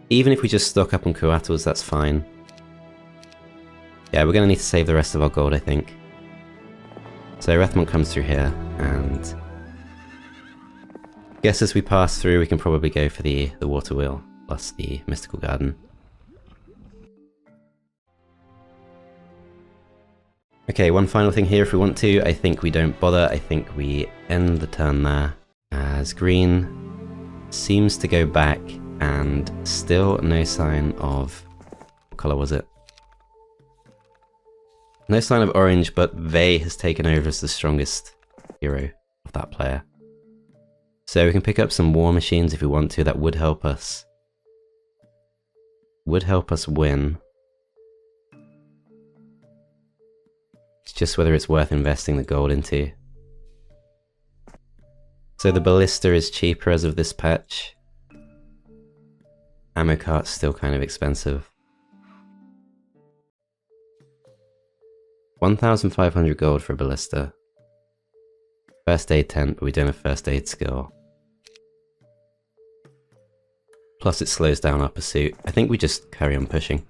even if we just stock up on Coatls, that's fine. Yeah, we're going to need to save the rest of our gold, I think. So Rathmont comes through here, and I guess as we pass through we can probably go for the water wheel plus the mystical garden. Okay, one final thing here if we want to. I think we don't bother, I think we end the turn there, as green seems to go back and still no sign of... what colour was it? No sign of orange, but Vey has taken over as the strongest hero of that player. So we can pick up some war machines if we want to, that would help us. Would help us win. It's just whether it's worth investing the gold into. So the ballista is cheaper as of this patch. Ammo cart's still kind of expensive. 1,500 gold for a ballista. First aid tent, but we don't have first aid skill. Plus it slows down our pursuit. I think we just carry on pushing.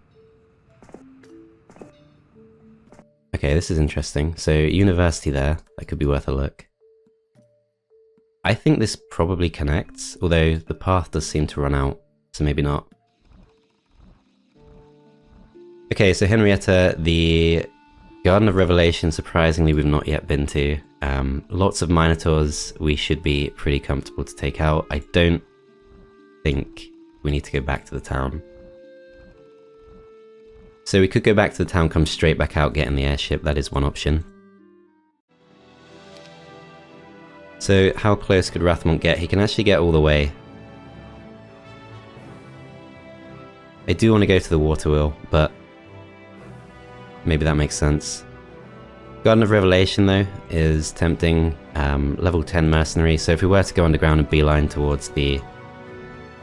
Okay, this is interesting. So university there, that could be worth a look. I think this probably connects, although the path does seem to run out, so maybe not. Okay, so Henrietta, the Garden of Revelation, surprisingly we've not yet been to. Lots of Minotaurs we should be pretty comfortable to take out. I don't think we need to go back to the town. So we could go back to the town, come straight back out, get in the airship, that is one option. So how close could Rathmont get? He can actually get all the way. I do want to go to the water wheel, but maybe that makes sense. Garden of Revelation, though, is tempting. Level 10 Mercenary, so if we were to go underground and beeline towards the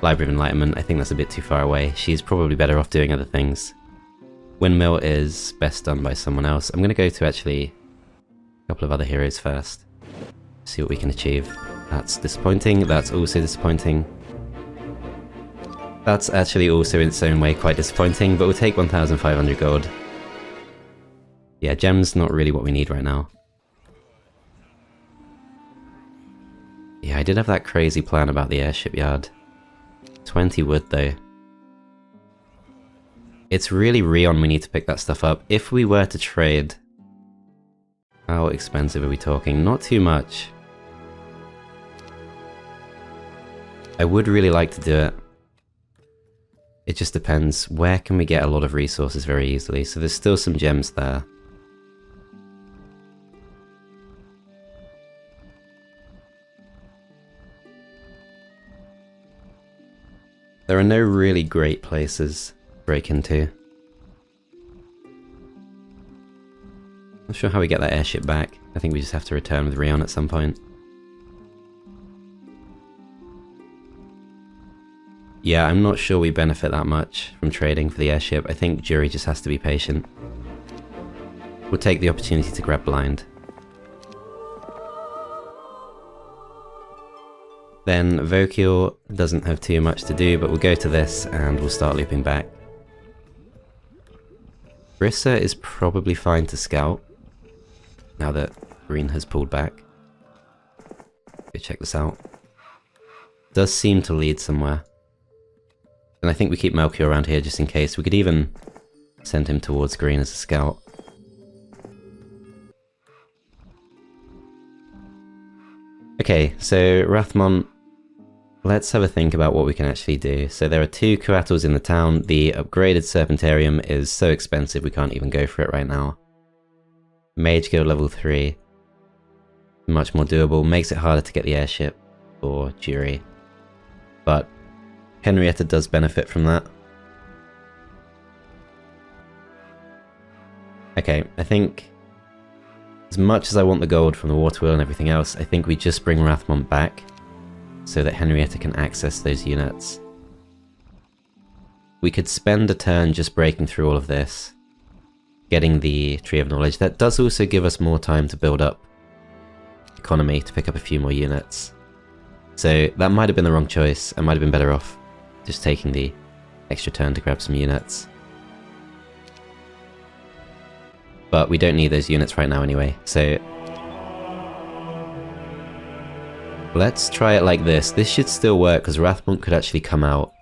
Library of Enlightenment, I think that's a bit too far away. She's probably better off doing other things. Windmill is best done by someone else. I'm going to go to actually a couple of other heroes first. See what we can achieve. That's disappointing. That's also disappointing. That's actually also in its own way quite disappointing, but we'll take 1,500 gold. Yeah, gems not really what we need right now. Yeah, I did have that crazy plan about the airship yard. 20 wood though. It's really Rion we need to pick that stuff up. If we were to trade... How expensive are we talking? Not too much. I would really like to do it. It just depends. Where can we get a lot of resources very easily? So there's still some gems there. There are no really great places to break into. Not sure how we get that airship back. I think we just have to return with Rion at some point. Yeah, I'm not sure we benefit that much from trading for the airship. I think Jury just has to be patient. We'll take the opportunity to grab blind. Then Vokil doesn't have too much to do, but we'll go to this and we'll start looping back. Brissa is probably fine to scout, now that Green has pulled back. Go check this out. Does seem to lead somewhere. And I think we keep Melchior around here just in case. We could even send him towards Green as a scout. Okay, so Rathmont, let's have a think about what we can actually do. So there are 2 Coatls in the town. The upgraded Serpentarium is so expensive we can't even go for it right now. Mage Guild level 3. Much more doable. Makes it harder to get the airship for Jury. But Henrietta does benefit from that. Okay, I think as much as I want the gold from the water wheel and everything else, I think we just bring Rathmont back so that Henrietta can access those units. We could spend a turn just breaking through all of this, getting the Tree of Knowledge. That does also give us more time to build up economy to pick up a few more units. So that might have been the wrong choice. I might have been better off just taking the extra turn to grab some units. But we don't need those units right now anyway, so let's try it like this. This should still work because Rathmont could actually come out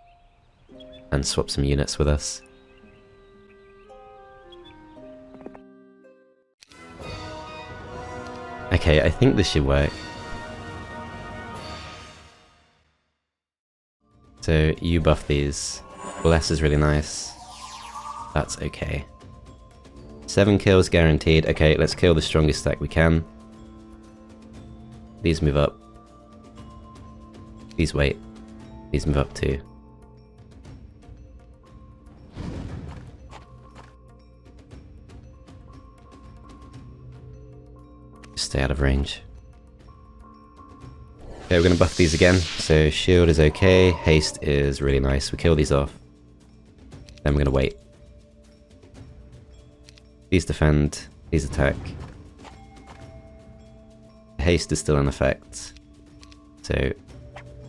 and swap some units with us. Okay, I think this should work. So you buff these. Bless is really nice. That's okay. 7 kills guaranteed. Okay, let's kill the strongest stack we can. These move up. These wait. These move up too. Just stay out of range. Okay, we're going to buff these again. So shield is okay, haste is really nice. We kill these off. Then we're going to wait. These defend, these attack. Haste is still in effect. So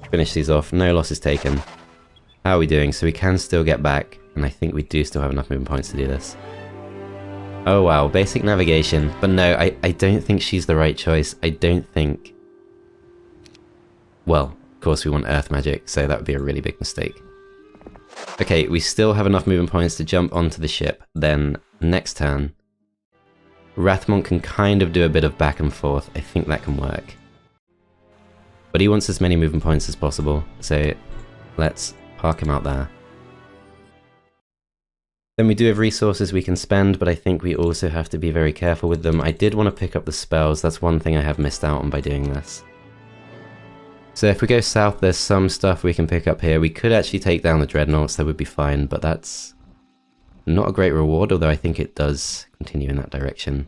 finish these off, no losses taken. How are we doing? So we can still get back, and I think we do still have enough movement points to do this. Oh wow, basic navigation. But no, I don't think she's the right choice. I don't think... Well, of course we want earth magic, so that would be a really big mistake. Okay, we still have enough movement points to jump onto the ship. Then, next turn, Rathmont can kind of do a bit of back and forth. I think that can work. But he wants as many movement points as possible, so let's park him out there. Then we do have resources we can spend, but I think we also have to be very careful with them. I did want to pick up the spells. That's one thing I have missed out on by doing this. So if we go south, there's some stuff we can pick up here. We could actually take down the Dreadnoughts, that would be fine, but that's not a great reward, although I think it does continue in that direction.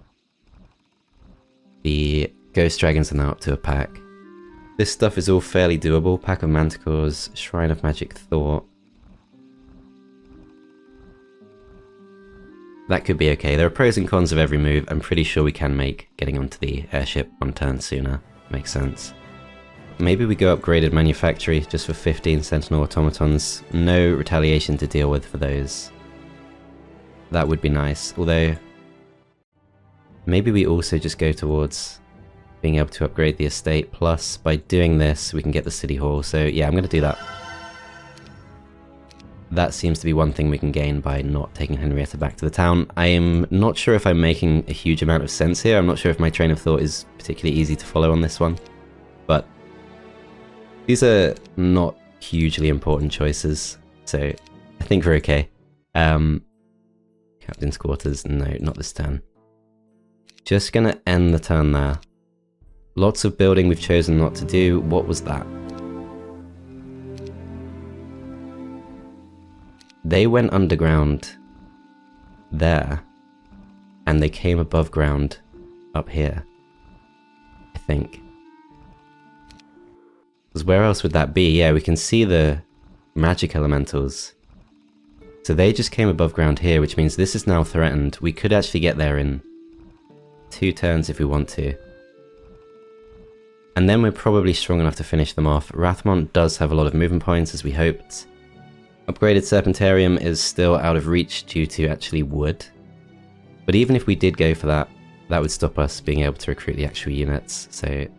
The Ghost Dragons are now up to a pack. This stuff is all fairly doable. Pack of Manticores, Shrine of Magic Thought. That could be okay. There are pros and cons of every move. I'm pretty sure we can make getting onto the airship one turn sooner. Makes sense. Maybe we go upgraded Manufactory just for 15 Sentinel Automatons. No retaliation to deal with for those. That would be nice. Although, maybe we also just go towards being able to upgrade the estate. Plus, by doing this, we can get the City Hall. So yeah, I'm going to do that. That seems to be one thing we can gain by not taking Henrietta back to the town. I am not sure if I'm making a huge amount of sense here. I'm not sure if my train of thought is particularly easy to follow on this one. But these are not hugely important choices, so I think we're okay. Captain's quarters, no, not this turn. Just gonna end the turn there. Lots of building we've chosen not to do. What was that? They went underground there, and they came above ground up here, I think. Because where else would that be? Yeah, we can see the magic elementals. So they just came above ground here, which means this is now threatened. We could actually get there in 2 turns if we want to. And then we're probably strong enough to finish them off. Rathmont does have a lot of movement points, as we hoped. Upgraded Serpentarium is still out of reach due to actually wood. But even if we did go for that, that would stop us being able to recruit the actual units, so I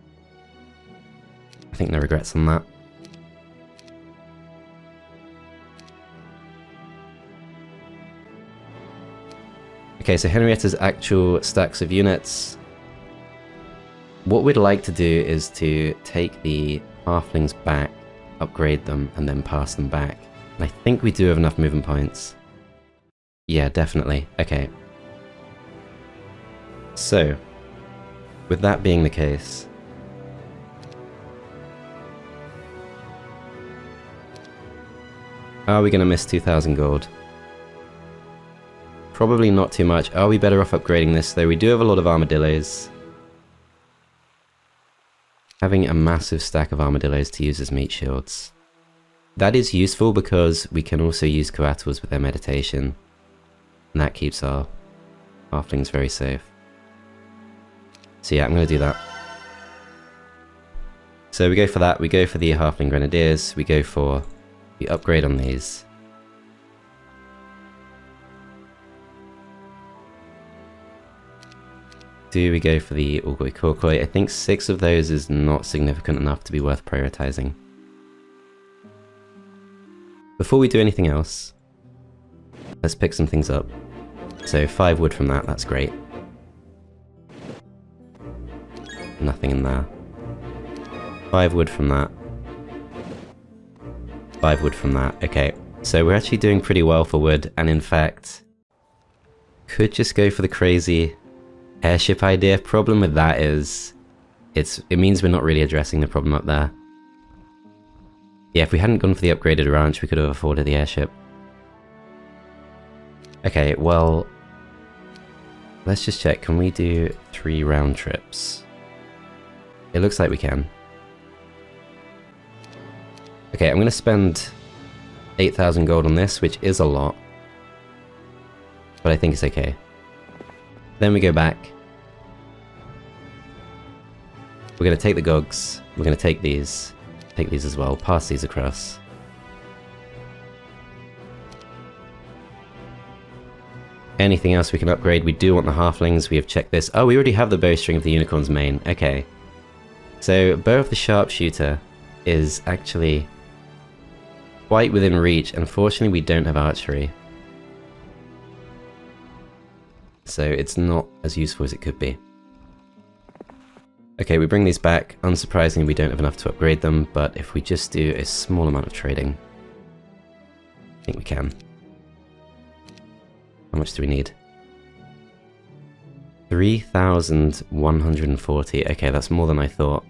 think no regrets on that. Okay, so Henrietta's actual stacks of units. What we'd like to do is to take the halflings back, upgrade them, and then pass them back. I think we do have enough movement points. Yeah, definitely. Okay. So, with that being the case, are we going to miss 2,000 gold? Probably not too much. Are we better off upgrading this though? We do have a lot of armadillos. Having a massive stack of armadillos to use as meat shields. That is useful because we can also use coatls with their meditation. And that keeps our halflings very safe. So yeah, I'm going to do that. So we go for that, we go for the halfling grenadiers, we go for the upgrade on these. Do we go for the Orgoi Korkoi? I think 6 of those is not significant enough to be worth prioritizing. Before we do anything else, let's pick some things up. So 5 wood from that, that's great. Nothing in there. 5 wood from that. 5 wood from that. Okay, so we're actually doing pretty well for wood, and in fact, could just go for the crazy airship idea. Problem with that is, it means we're not really addressing the problem up there. Yeah, if we hadn't gone for the upgraded ranch, we could have afforded the airship. Okay, well, let's just check. Can we do 3 round trips? It looks like we can. Okay, I'm going to spend 8,000 gold on this, which is a lot. But I think it's okay. Then we go back. We're going to take the Gogs. We're going to take these. Take these as well. Pass these across. Anything else we can upgrade? We do want the halflings. We have checked this. Oh, we already have the bowstring of the unicorn's mane. Okay. So, bow of the sharpshooter is actually quite within reach. Unfortunately, we don't have archery. So it's not as useful as it could be. Okay, we bring these back. Unsurprisingly, we don't have enough to upgrade them, but if we just do a small amount of trading, I think we can. How much do we need? 3,140. Okay, that's more than I thought.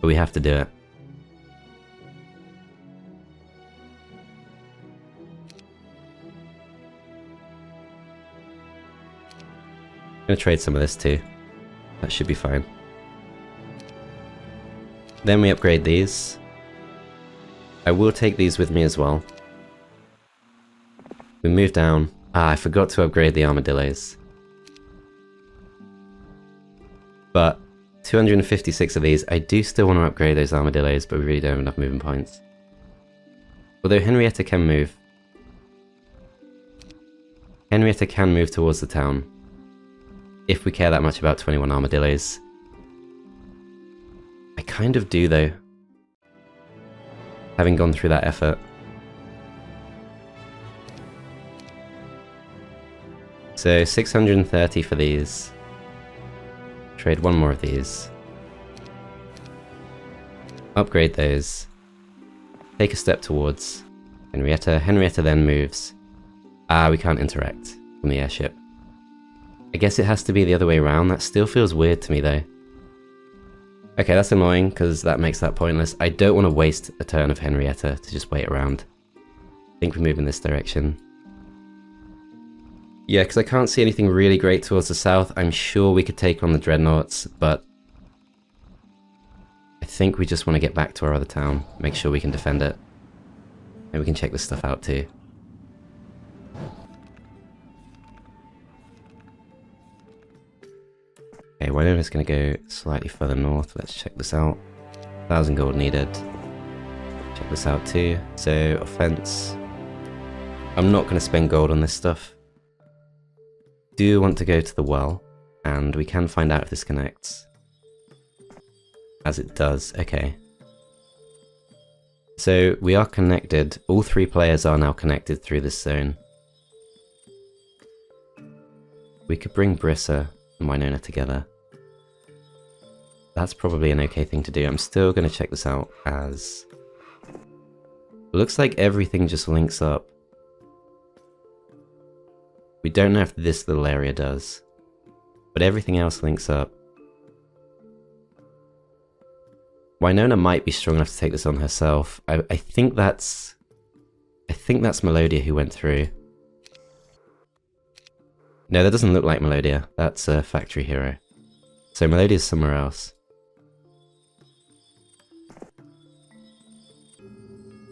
But we have to do it. I'm gonna trade some of this too. That should be fine. Then we upgrade these. I will take these with me as well. We move down. I forgot to upgrade the armadillos. But 256 of these. I do still want to upgrade those armadillos, but we really don't have enough moving points. Although Henrietta can move. Henrietta can move towards the town. If we care that much about 21 armadillos. I kind of do though. Having gone through that effort. So 630 for these. Trade one more of these. Upgrade those. Take a step towards Henrietta. Henrietta then moves. We can't interact from the airship. I guess it has to be the other way around. That still feels weird to me though. Okay, that's annoying because that makes that pointless. I don't want to waste a turn of Henrietta to just wait around. I think we move in this direction. Yeah, because I can't see anything really great towards the south. I'm sure we could take on the dreadnoughts, but I think we just want to get back to our other town, make sure we can defend it. And we can check this stuff out too. Okay, Winona's going to go slightly further north. Let's check this out. 1,000 gold needed. Check this out too. So, offense. I'm not going to spend gold on this stuff. Do want to go to the well, and we can find out if this connects. As it does, okay. So, we are connected. All three players are now connected through this zone. We could bring Brissa and Winona together. That's probably an okay thing to do. I'm still going to check this out as... Looks like everything just links up. We don't know if this little area does, but everything else links up. Winona might be strong enough to take this on herself. I think that's Melodia who went through. No, that doesn't look like Melodia. That's a factory hero. So Melodia's somewhere else.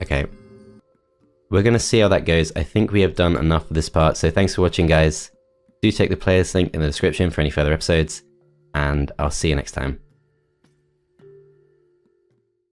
Okay. We're going to see how that goes. I think we have done enough for this part, so thanks for watching, guys. Do check the players link in the description for any further episodes, and I'll see you next time.